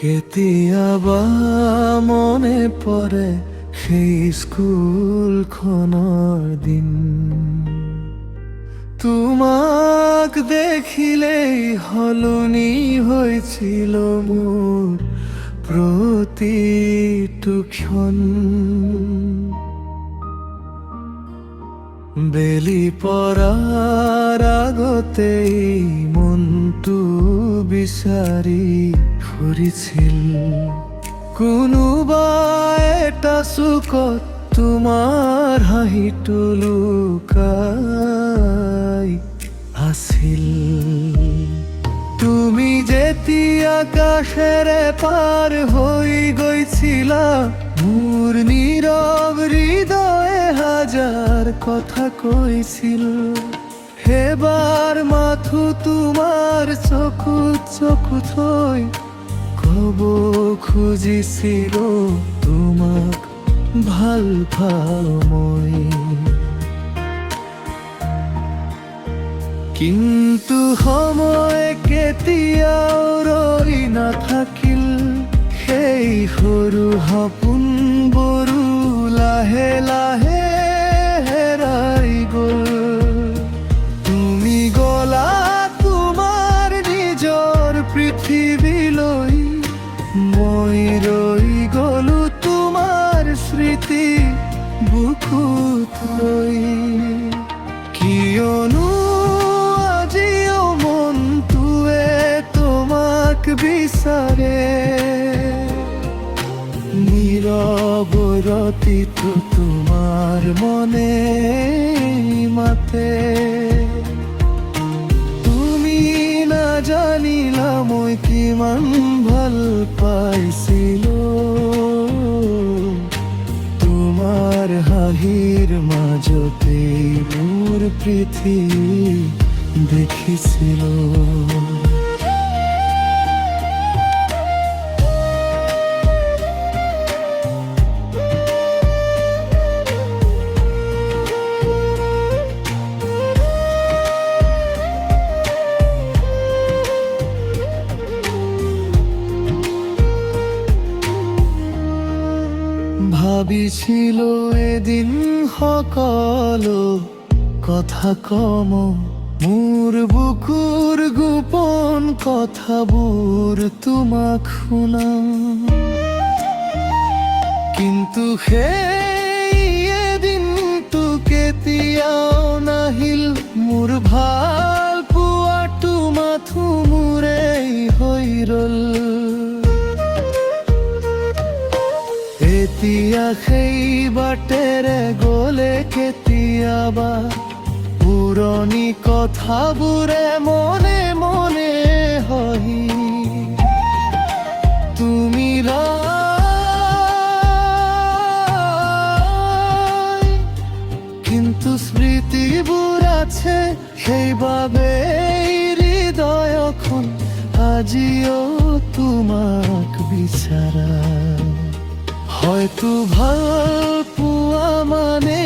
কেতিয়াবা মনে পৰে সেই স্কুলখনৰ দিন। তোমাক দেখিলেই সলনি হৈছিল মোৰ প্ৰতিটো ক্ষণ। বেলি পৰাৰ আগতেই মনটো বিচাৰি ফুৰিছিল কোনোবা এটা চুকত তোমাৰ হাঁহিটো লুকাই আছিল। তুমি যেতিয়া আকাশেৰে পাৰ হৈ গৈছিলা, মোৰ নীৰৱ হৃদয়ে হাজাৰ কথা কৈছিল। সেইবাৰ মাথো তোমাৰ চকুত চকু থৈ কব খুজিছিলো তোমাক ভাল পাওঁ মই। কিন্তু সময় কেতিয়াও ৰৈ নাথাকিল, সেই সৰু সপোনবোৰো লাহে লাহে হেৰাই গ'ল। তুমি গ'লা তোমাৰ নিজৰ পৃথিৱীলৈ, মই ৰৈ গ'লো তোমাৰ স্মৃতি বুকুত লৈ। কিয়নো আজিও মনটোৱে তোমাক বিচাৰে, নীৰৱৰতিটো তোমাৰ মনে মাতে। তুমি নাজানিলা মই কিমান ভাল পাইছিলো তোমাৰ হাঁহিৰ মাজতে মোৰ পৃথিৱী দেখিছিলো। ভাবিছিলো এদিন সকলো কথা কম, মোৰ বুকুৰ গোপন কথাবোৰ তোমাক শুনাম। কিন্তু সেই এদিনটো কেতিয়াও নাহিল, মোৰ ভাল পোৱাটো মাথো মোৰেই হৈ ৰ'ল। এতিয়া সেই বাটেৰে গ'লে কেতিয়াবা পুৰণি কথাবোৰে মনে মনে হহি। তুমি নাই, কিন্তু স্মৃতিবোৰ আছে, সেইবাবে হৃদয়খন আজিও তোমাক বিচাৰা। হয়তো ভাল পোৱা মানে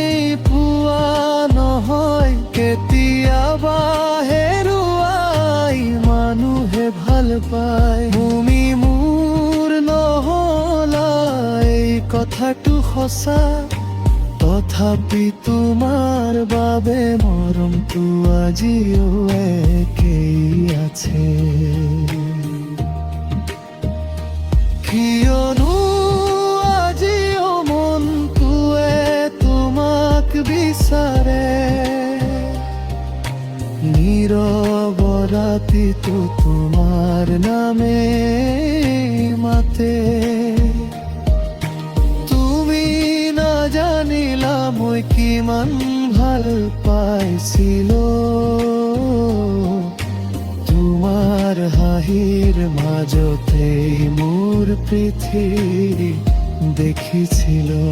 পোৱা নহয়, কেতিয়াবা হেৰুৱাই মানুহে ভাল পায়। তুমি মোৰ নহ'লা এই কথাটো সঁচা, তথাপি তোমাৰ বাবে মৰমটো আজিও একেই আছে। কিয়নো বিচাৰে, নীৰৱৰতিটো তোমাৰ নামে মাতে। তুমি নাজানিলা মই কিমান ভাল পাইছিলো তোমাৰ হাঁহিৰ মাজতে মোৰ পৃথিৱী দেখিছিলো।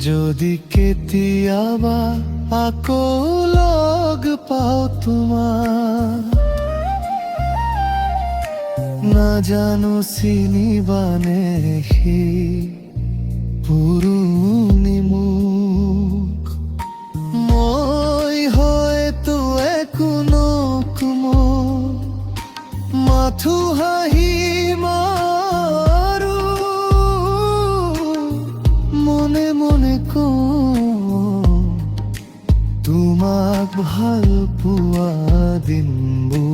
যদি কেতিয়াবা আকৌ লগ পাওঁ তোমাৰ নাজানো চিনিবানে সেই পুৰণি মোক মই হয়তো একো নকমো মাথো হাঁহি মাৰো মনে মনে কওঁ তোমাক ভাল পোৱা দিনবোৰ